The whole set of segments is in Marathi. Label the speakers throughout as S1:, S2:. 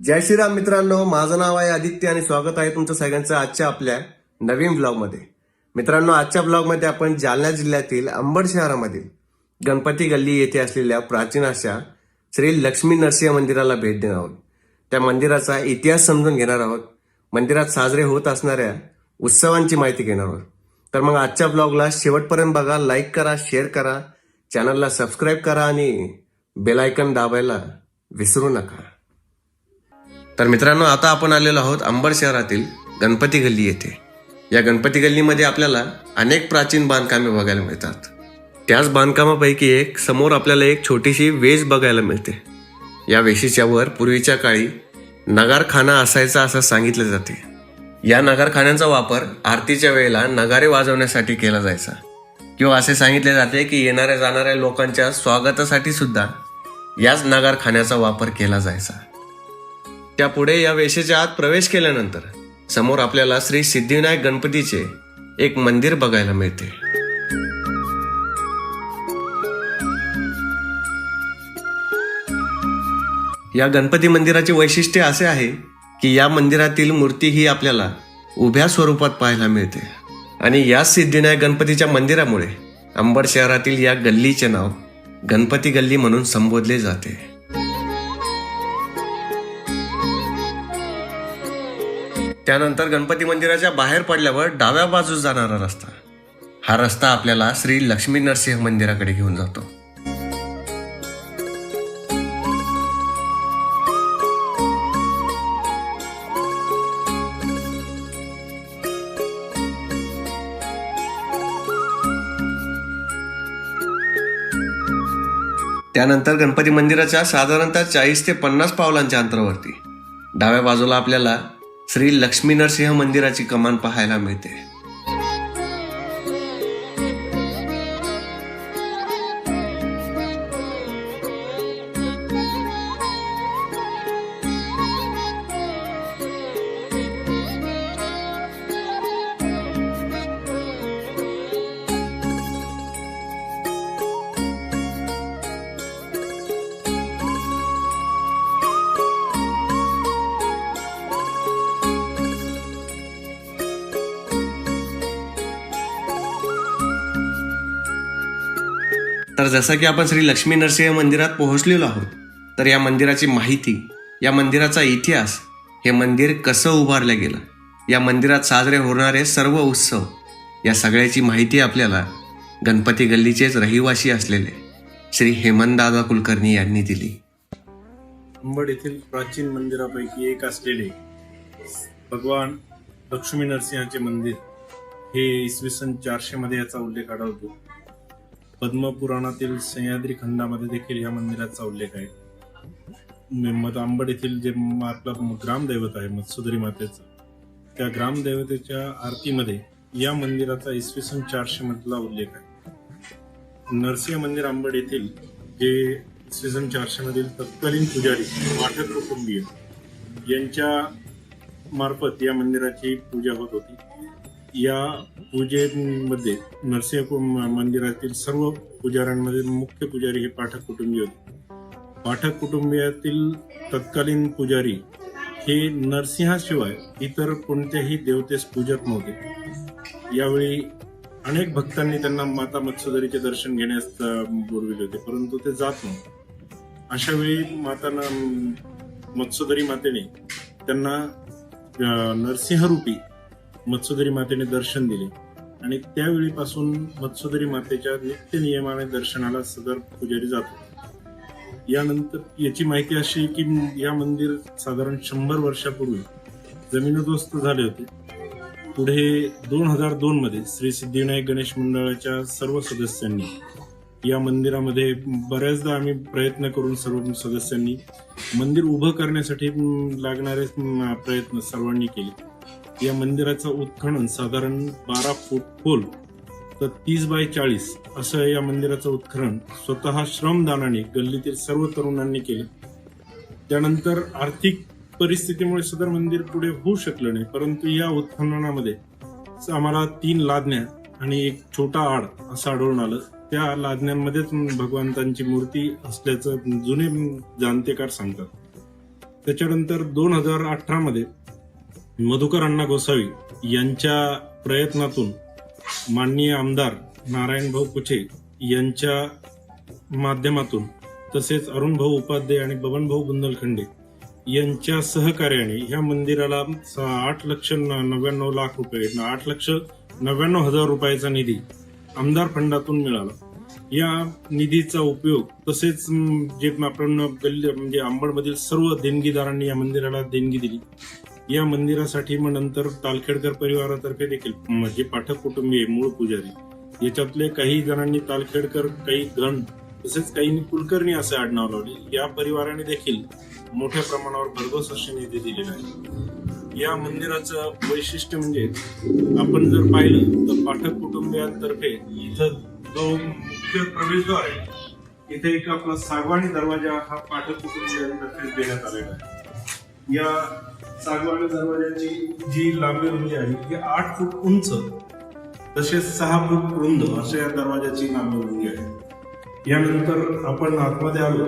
S1: जय श्रीराम मित्रांनो, माझं नाव आहे आदित्य आणि स्वागत आहे तुमचं सगळ्यांचं आजच्या आपल्या नवीन ब्लॉगमध्ये. मित्रांनो, आजच्या ब्लॉगमध्ये आपण जालना जिल्ह्यातील अंबड शहरामधील गणपती गल्ली येथे असलेल्या प्राचीन अशा श्री लक्ष्मी नरसिंह मंदिराला भेट देणार आहोत. त्या मंदिराचा इतिहास समजून घेणार आहोत. मंदिरात साजरे होत असणाऱ्या उत्सवांची माहिती घेणार आहोत. तर मग आजच्या ब्लॉगला शेवटपर्यंत बघा, लाईक करा, शेअर करा, चॅनलला सबस्क्राईब करा आणि बेल आयकॉन दाबायला विसरू नका. तर मित्रांनो, आता आपण आलेलो आहोत अंबड शहरातील गणपती गल्ली येथे. या गणपती गल्लीमध्ये आपल्याला अनेक प्राचीन बांधकामे बघायला मिळतात. त्याच बांधकामापैकी एक समोर आपल्याला एक छोटीशी वेश बघायला मिळते. या वेशीच्या वर पूर्वीच्या काळी नगारखाना असायचा असं सांगितले जाते. या नगारखान्यांचा वापर आरतीच्या वेळेला नगारे वाजवण्यासाठी केला जायचा किंवा असे सांगितले जाते की येणाऱ्या जाणाऱ्या लोकांच्या स्वागतासाठी सुद्धा याच नगारखान्याचा वापर केला जायचा. त्यापुढे या वेशीच्या आत प्रवेश केल्यानंतर समोर आपल्याला श्री सिद्धिविनायक गणपतीचे एक मंदिर बघायला मिळते. या गणपती मंदिराचे वैशिष्ट्य असे आहे की या मंदिरातील मूर्ती ही आपल्याला उभ्या स्वरूपात पाहायला मिळते आणि या सिद्धिविनायक गणपतीच्या मंदिरामुळे अंबड शहरातील या गल्लीचे नाव गणपती गल्ली म्हणून संबोधले जाते. त्यानंतर गणपती मंदिराच्या बाहेर पडल्यावर डाव्या बाजूस जाणारा रस्ता, हा रस्ता आपल्याला श्री लक्ष्मी नरसिंह मंदिराकडे घेऊन जातो. त्यानंतर गणपती मंदिराच्या साधारणतः 40 ते 50 पावलांच्या अंतरावरती डाव्या बाजूला आपल्याला श्री लक्ष्मी नरसिंह मंदिराची कमान पाहायला मिळते. तर जसं की आपण श्री लक्ष्मी नरसिंह मंदिरात पोहोचलेलो आहोत, तर या मंदिराची माहिती, या मंदिराचा इतिहास, हे मंदिर कसं उभारलं गेलं, या मंदिरात साजरे होणारे सर्व उत्सव, या सगळ्याची माहिती आपल्याला गणपती गल्लीचेच रहिवासी असलेले श्री हेमंतदादा कुलकर्णी यांनी दिली.
S2: अंबड येथील प्राचीन मंदिरापैकी एक असलेले भगवान लक्ष्मी नरसिंहाचे मंदिर हे इसवी सन 400 मध्ये याचा उल्लेख आढळतो. पद्मपुराणातील सह्याद्री खंडामध्ये देखील या मंदिराचा उल्लेख आहे. अंबड येथील जे आपला ग्रामदैवत आहे मत्स्यधरी मातेचं, त्या ग्रामदैवतेच्या आरतीमध्ये या मंदिराचा इसवी सन 400 मधला उल्लेख आहे. नरसिंह मंदिर अंबड येथील जे इसवी सन 400 मधील तत्कालीन पुजारी पाठक कुटुंबीय यांच्या मार्फत या मंदिराची पूजा होत होती. या पूजेमध्ये नरसिंह मंदिरातील सर्व पुजाऱ्यांमध्ये मुख्य पुजारी हे पाठक कुटुंबीय होते. पाठक कुटुंबियातील तत्कालीन पुजारी हे नरसिंहाशिवाय इतर कोणत्याही देवतेस पूजत नव्हते. यावेळी अनेक भक्तांनी त्यांना माता मत्स्यधरीचे दर्शन घेण्यास बोलविले होते, परंतु ते जात नव्हते. अशा वेळी मत्स्यधरी मातेने त्यांना नरसिंहरूपी मत्स्यधरी मातेने दर्शन दिले आणि त्यावेळीपासून मत्स्यधरी मातेच्या नित्य नियमाने दर्शनाला सदर पुजारी जातो. यानंतर याची माहिती अशी की या मंदिर साधारण 100 वर्षापूर्वी जमीनदोस्त झाले होते. पुढे 2002 मध्ये श्री सिद्धिविनायक गणेश मंडळाच्या सर्व सदस्यांनी या मंदिरामध्ये बऱ्याचदा आम्ही प्रयत्न करून सर्व सदस्यांनी मंदिर उभं करण्यासाठी लागणारे प्रयत्न सर्वांनी केले. या मंदिराचं उत्खनन साधारण 12 फूट खोल तर 30 बाय 40 असं या मंदिराचं उत्खनन स्वतः श्रमदानाने गल्लीतील सर्व तरुणांनी केलं. त्यानंतर आर्थिक परिस्थितीमुळे सदर मंदिर पुढे होऊ शकलं नाही, परंतु या उत्खननामध्ये आम्हाला 3 लादण्या आणि एक छोटा आड असं आढळून आलं. त्या लादण्यांमध्येच भगवंतांची मूर्ती असल्याचं जुने जाणतेकार सांगतात. त्याच्यानंतर 2018 मध्ये मधुकर अण्णा गोसावी यांच्या प्रयत्नातून माननीय आमदार नारायणभाऊ कुचे यांच्या माध्यमातून तसेच अरुणभाऊ उपाध्याय आणि बबनभाऊ बुंदेलखंडे यांच्या सहकार्याने ह्या मंदिराला 8,99,00,000 रुपये 8,99,000 रुपयाचा निधी आमदार फंडातून मिळाला. या निधीचा उपयोग तसेच जे आपण म्हणजे अंबडमधील सर्व देणगीदारांनी या मंदिराला देणगी दिली. या मंदिरासाठी मग नंतर तालखेडकर परिवारातर्फे देखील म्हणजे पाठक कुटुंबीय मूळ पुजारी याच्यातले काही जणांनी तालखेडकर, काही गण तसेच काही कुलकर्णी असे आडनाव लावले. या परिवाराने देखील मोठ्या प्रमाणावर भरघोस असे निधी दिलेला आहे. या मंदिराचं वैशिष्ट्य म्हणजे आपण जर पाहिलं तर पाठक कुटुंबियांतर्फे इथं जो मुख्य प्रवेशद्वार आहे इथे एक आपला सागवानी दरवाजा हा पाठक कुटुंबियांतर्फे देण्यात आलेला आहे. या सागवानी दरवाजाची जी लांबी रुंदी आहे ती 8 फूट उंच तसेच 6 फूट रुंद अशा या दरवाजाची लांबी रुंदी आहे. यानंतर आपण आतमध्ये आलो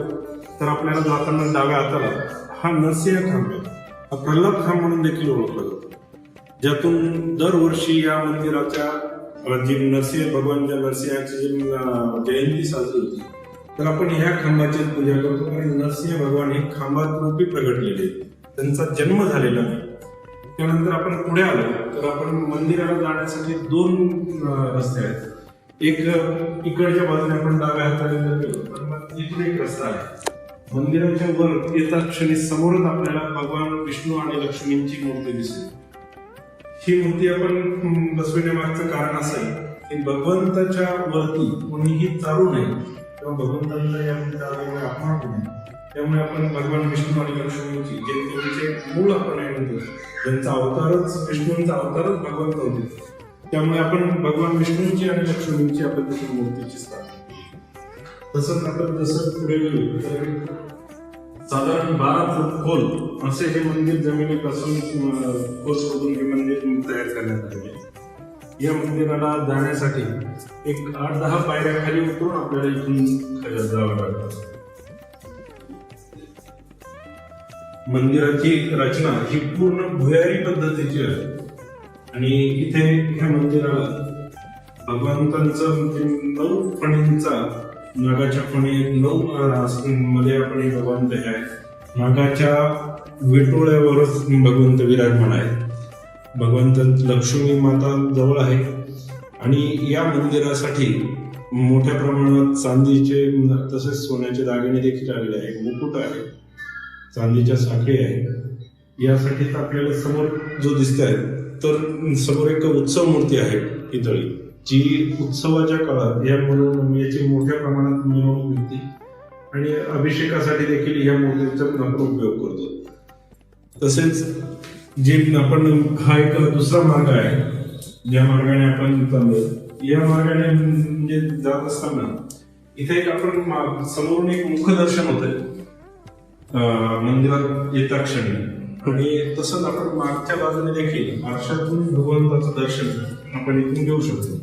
S2: तर आपल्याला जाताना डाव्या हाताला हा नरसिंह खांब आहे. हा प्रल्हाद खांब म्हणून देखील ओळखला जातो, ज्यातून दरवर्षी या मंदिराच्या जी नरसिंह भगवानच्या नरसिंहाची जी जयंती साजरी होती तर आपण ह्या खांबाची पूजा करतो. कारण नरसिंह भगवान हे खांबात रूपी प्रगटलेले, त्यांचा जन्म झालेला नाही. त्यानंतर आपण पुढे आलो तर आपण मंदिराला जाण्यासाठी 2 रस्ते आहेत. एक इकडच्या बाजूने आपण डाव्या हाताने गेलो तर मग इथून एक रस्ता आहे. मंदिराच्या वर येता क्षणी समोरच आपल्याला भगवान विष्णू आणि लक्ष्मींची मूर्ती दिसेल. ही मूर्ती आपण बसविण्यामागचं कारण असं आहे की भगवंताच्या वरती कोणीही चालू नये किंवा भगवंतांचा या चालण्यामुळे अपमान होऊ नये. त्यामुळे आपण भगवान विष्णू आणि लक्ष्मींची जे त्यांचे मूळ आपण म्हणतो त्यांचा अवतारच विष्णूंचा अवतारच भगवंत होते, त्यामुळे आपण भगवान विष्णूंची आणि लक्ष्मींची आपण देखील मूर्तीची स्थापना केली. तसंच आपण जसं पुढे गेलो तर साधारण 12 फूट खोल असे हे मंदिर जमिनीपासून खोल शोधून हे मंदिर तयार करण्यात आले आहे. या मंदिराला जाण्यासाठी एक 8-10 पायऱ्या खाली उतरून आपल्याला इथून जावं लागतं. मंदिराची रचना ही पूर्ण भुयारी पद्धतीची आहे आणि इथे ह्या मंदिराला भगवंतांचं म्हणजे 9 फणींचा नागाच्या फणी 9 मध्ये आपण हे भगवंत हे आहे. नागाच्या विटोळ्यावरच भगवंत विराजमान आहे. भगवंत लक्ष्मी माता जवळ आहे आणि या मंदिरासाठी मोठ्या प्रमाणात चांदीचे तसेच सोन्याचे दागिने देखील आलेले आहे. मुकुट आहे, चांदीच्या साखळी आहे. यासाठी आपल्याला समोर जो दिसत आहे तर समोर एक उत्सव मूर्ती आहे पितळी, जी उत्सवाच्या काळात या म्हणून याची मोठ्या प्रमाणात मिरवणूक होती आणि अभिषेकासाठी देखील या मूर्तीचा आपण उपयोग करतो. तसेच जे आपण हा एक दुसरा मार्ग आहे ज्या मार्गाने आपण चाललो, या मार्गाने म्हणजे जात असताना इथे एक आपण समोरून एक मुखदर्शन होत आहे मंदिरात येता क्षणी आणि तसंच आपण मागच्या बाजूने देखील आरशातून भगवंताचं दर्शन आपण इथून घेऊ शकतो.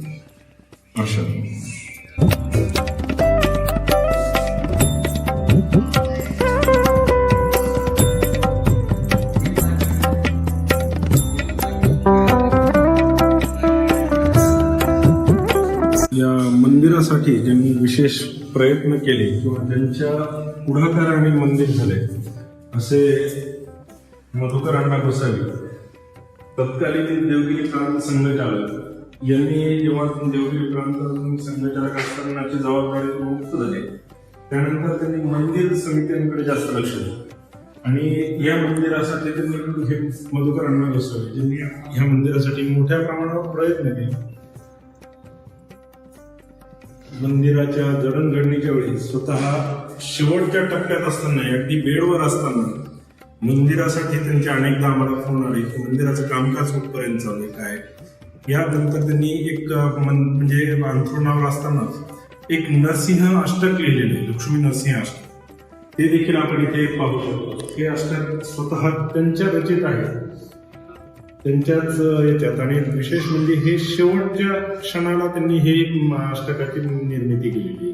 S2: या मंदिरासाठी ज्यांनी विशेष प्रयत्न केले किंवा ज्यांच्या पुढाकाराने मंदिर झाले असे मधुकर अण्णा गोसावी, तत्कालीन देवगिरी प्रांत संघचालक यांनी जेव्हा देवगिरी प्रांत संघचालक असतानाची जबाबदारी मुक्त झाली त्यानंतर त्यांनी मंदिर समित्यांकडे जास्त लक्ष दिलं आणि या मंदिरासाठी त्यांनी हे मधुकर अण्णा गोसावी ज्यांनी ह्या मंदिरासाठी मोठ्या प्रमाणावर प्रयत्न केले. मंदिराच्या जडणघडणीच्या वेळी स्वतः शेवटच्या टप्प्यात असताना अगदी बेडवर असताना मंदिरासाठी त्यांचे अनेकदा आम्हाला फोन आले की मंदिराचं कामकाज कुठपर्यंत चालू आहे काय. यानंतर त्यांनी एक म्हणजे अंथरुणावर असताना एक नरसिंह अष्टक लिहिलेले, लक्ष्मी नरसिंह अष्टक, ते देखील आपण इथे पाहू शकतो. हे अष्टक स्वतः त्यांच्या रचित आहे, त्यांच्याच याच्यात. आणि विशेष म्हणजे हे शेवटच्या क्षणाला त्यांनी हे अष्टकाची निर्मिती केलेली आहे.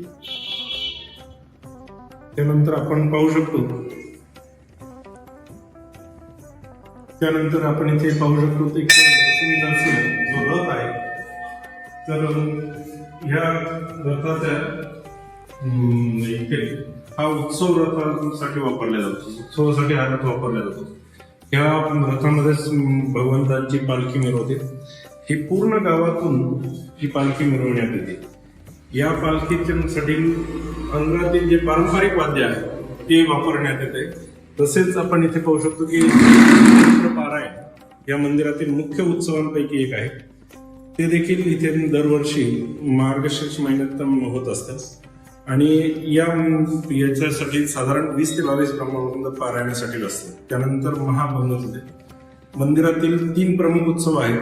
S2: त्यानंतर आपण पाहू शकतो त्यानंतर आपण इथे पाहू शकतो ते लक्ष्मी नरसिंह जो रथ आहे, तर ह्या रथाच्या इथे हा उत्सव रथासाठी वापरला जातो. उत्सवासाठी हा रथ वापरला जातो. ह्या रथामध्येच भगवंतांची पालखी मिरवते. ही पूर्ण गावातून ही पालखी मिरवण्यात येते. या पालखीसाठी अंगातील जे पारंपरिक वाद्य आहे ते वापरण्यात येते. तसेच आपण इथे पाहू शकतो की पारायण या मंदिरातील मुख्य उत्सवांपैकी एक आहे. ते देखील इथे दरवर्षी मार्गशीर्ष महिन्यात होत असतात आणि याच्यासाठी साधारण 20 ते 22 ब्रह्मवृंद पारायणासाठी असतात. त्यानंतर महाभंगत होते. मंदिरातील 3 प्रमुख उत्सव आहेत.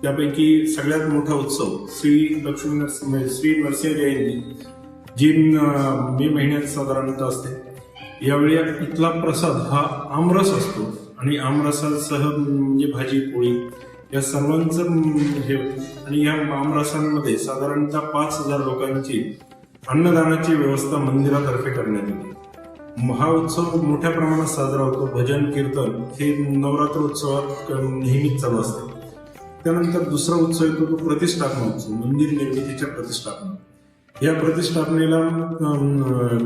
S2: त्यापैकी सगळ्यात मोठा उत्सव श्री नरसिंह जयंती जी मे महिन्यात साधारणतः असते. यावेळी इथला प्रसाद हा आमरस असतो आणि आमरसासह म्हणजे भाजी पोळी या सर्वांचं हे आणि या आमरसांमध्ये साधारणतः 5000 लोकांची अन्नदानाची व्यवस्था मंदिरातर्फे करण्यात येते. हा उत्सव मोठ्या प्रमाणात साजरा होतो. भजन कीर्तन हे नवरात्र उत्सवात नेहमीच चालू असते. त्यानंतर दुसरा उत्सव येतो तो प्रतिष्ठापना उत्सव, मंदिर निर्मितीच्या प्रतिष्ठापना. या प्रतिष्ठापनेला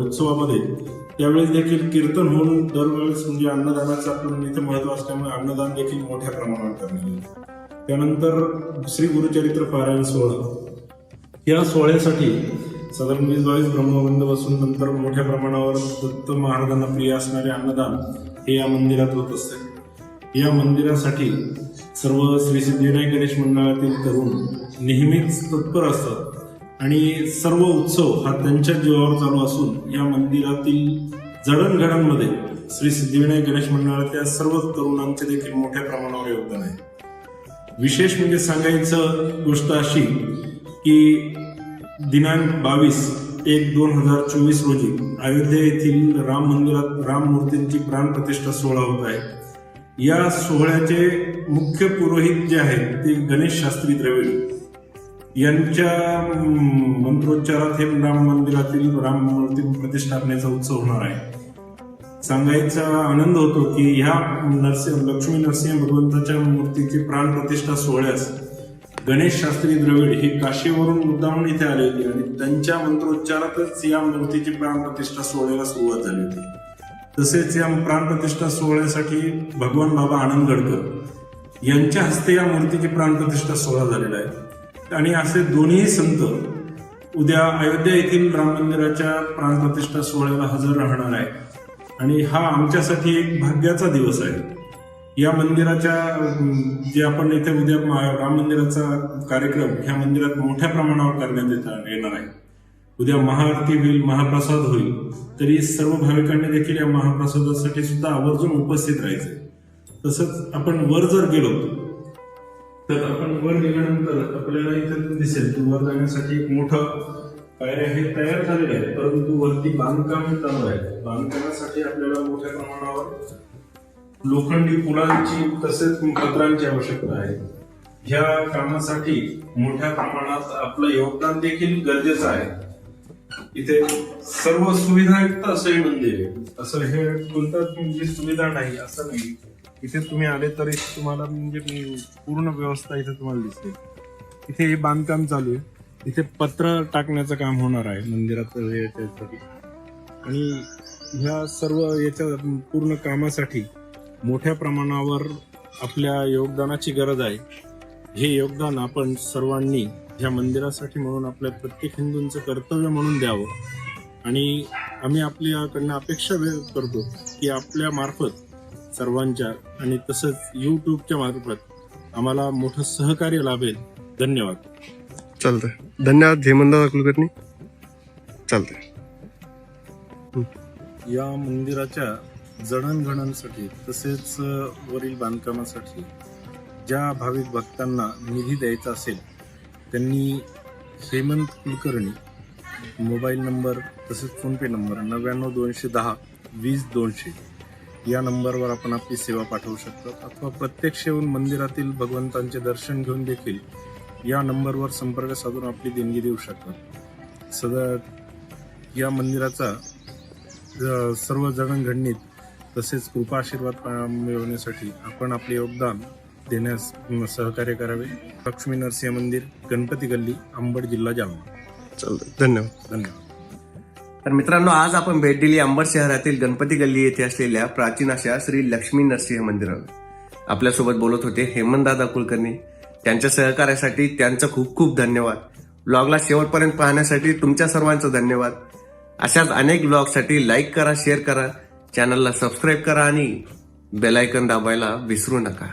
S2: उत्सवामध्ये त्यावेळेस देखील कीर्तन होऊन दरवेळेस म्हणजे अन्नदानाचं आपण इथे महत्व असल्यामुळे अन्नदान देखील मोठ्या प्रमाणावर करण्यात येते. त्यानंतर श्री गुरुचरित्र पारायण सोहळा. या सोहळ्यासाठी साधारण 20-22 ब्रह्मवृंद बसून नंतर मोठ्या प्रमाणावर दत्त महाराजांना प्रिय असणारे अन्नदान हे या मंदिरात होत असते. या मंदिरासाठी सर्व श्री सिद्धिविनायक गणेश मंडळातील तरुण नेहमीच तत्पर असतात आणि सर्व उत्सव हा त्यांच्या जीवावर चालू असून या मंदिरातील जडणघडणमध्ये श्री सिद्धिविनायक गणेश मंडळातल्या सर्व तरुणांचे देखील मोठ्या प्रमाणावर योगदान आहे. विशेष म्हणजे सांगायचं गोष्ट अशी की दिनांक 22/1/2024 रोजी अयोध्या येथील राम मंदिरात राम मूर्तींची प्राणप्रतिष्ठा सोहळा होत आहे. या सोहळ्याचे मुख्य पुरोहित जे आहेत ते गणेश शास्त्री द्रविड यांच्या मंत्रोच्चारात हे राम मंदिरातील राम मूर्ती प्रतिष्ठापनेचा उत्सव होणार आहे. सांगायचा आनंद होतो की ह्या लक्ष्मी नरसिंह भगवंताच्या मूर्तीची प्राणप्रतिष्ठा सोहळ्यास गणेश शास्त्री द्रविड हे काशीवरून मुद्दामून इथे आले होते आणि त्यांच्या मंत्रोच्चारातच या मूर्तीची प्राणप्रतिष्ठा सोहळ्याला सुरुवात झाली होती. तसेच या प्राणप्रतिष्ठा सोहळ्यासाठी भगवान बाबा आनंदगडकर यांच्या हस्ते या मूर्तीची प्राणप्रतिष्ठा सोहळा झालेला आहे. आणि असे दोन्ही संत उद्या अयोध्या येथील राम मंदिराच्या प्राणप्रतिष्ठा सोहळ्याला हजर राहणार आहे आणि हा आमच्यासाठी एक भाग्याचा दिवस आहे. या मंदिराच्या जे आपण इथे उद्या राम मंदिराचा कार्यक्रम ह्या मंदिरात मोठ्या प्रमाणावर करण्यात येणार आहे. उद्या महाआरती होईल, महाप्रसाद होईल. तरी सर्व भाविकांनी देखील या महाप्रसादासाठी सुद्धा आवर्जून उपस्थित राहायचे. तसंच आपण वर जर गेलो तर आपण वर गेल्यानंतर आपल्याला इथे दिसेल की वर जाण्यासाठी एक मोठं पायऱ्या हे तयार झालेले आहे, परंतु वरती बांधकाम चालू आहे. बांधकामासाठी आपल्याला मोठ्या प्रमाणावर लोखंडी पुलांची तसेच पत्रांची आवश्यकता आहे. ह्या कामासाठी मोठ्या प्रमाणात आपलं योगदान देखील गरजेचं आहे. इथे सर्व सुविधायुक्त असं हे मंदिर आहे. असं हे कोणताच म्हणजे सुविधा नाही असं नाही. इथे तुम्ही आले तरी तुम्हाला म्हणजे पूर्ण व्यवस्था इथे तुम्हाला दिसते. इथे हे बांधकाम चालू आहे. इथे पत्र टाकण्याचं काम होणार आहे मंदिरात याच्यासाठी आणि ह्या सर्व याच्या पूर्ण कामासाठी मोठ्या प्रमाणावर आपल्या योगदानाची गरज आहे. हे योगदान आपण सर्वांनी ह्या मंदिरासाठी म्हणून आपल्या प्रत्येक हिंदूंचं कर्तव्य म्हणून द्यावं आणि आम्ही आपल्याकडनं अपेक्षा करतो की आपल्या मार्फत सर्वांच्या आणि तसंच यूट्यूबच्या मार्फत आम्हाला मोठं सहकार्य लाभेल. धन्यवाद.
S1: चालतंय. धन्यवाद हेमंतदादा कुलकर्णी. चालतंय.
S2: या मंदिराच्या जडणघडणसाठी तसेच वरील बांधकामासाठी ज्या भाविक भक्तांना निधी द्यायचा असेल त्यांनी हेमंत कुलकर्णी मोबाईल नंबर तसेच फोनपे नंबर 99-210-20-200 या नंबरवर आपण आपली सेवा पाठवू शकता अथवा प्रत्यक्ष येऊन मंदिरातील भगवंतांचे दर्शन घेऊन देखील या नंबरवर संपर्क साधून आपली देणगी देऊ शकतात. या मंदिराचा सर्व जडणघडणीत तसेच कृपा आशीर्वाद मिळवण्यासाठी आपण आपले योगदान देण्यास सहकार्य करावे. लक्ष्मी नरसिंह मंदिर, गणपती गल्ली, अंबड, जिल्हा जालना.
S1: चालतंय. धन्यवाद.
S2: धन्यवाद.
S1: तर मित्रांनो, आज आपण भेट दिली अंबड शहरातील गणपती गल्ली येथे असलेल्या प्राचीन अशा श्री लक्ष्मी नरसिंह मंदिराला. आपल्यासोबत बोलत होते हेमंतदादा कुलकर्णी. त्यांच्या सहकार्यासाठी त्यांचं खूप खूप धन्यवाद. ब्लॉगला शेवटपर्यंत पाहण्यासाठी तुमच्या सर्वांचं धन्यवाद. अशाच अनेक ब्लॉगसाठी लाईक करा, शेअर करा, चॅनलला सबस्क्राईब करा आणि बेल आयकॉन दाबायला विसरू नका.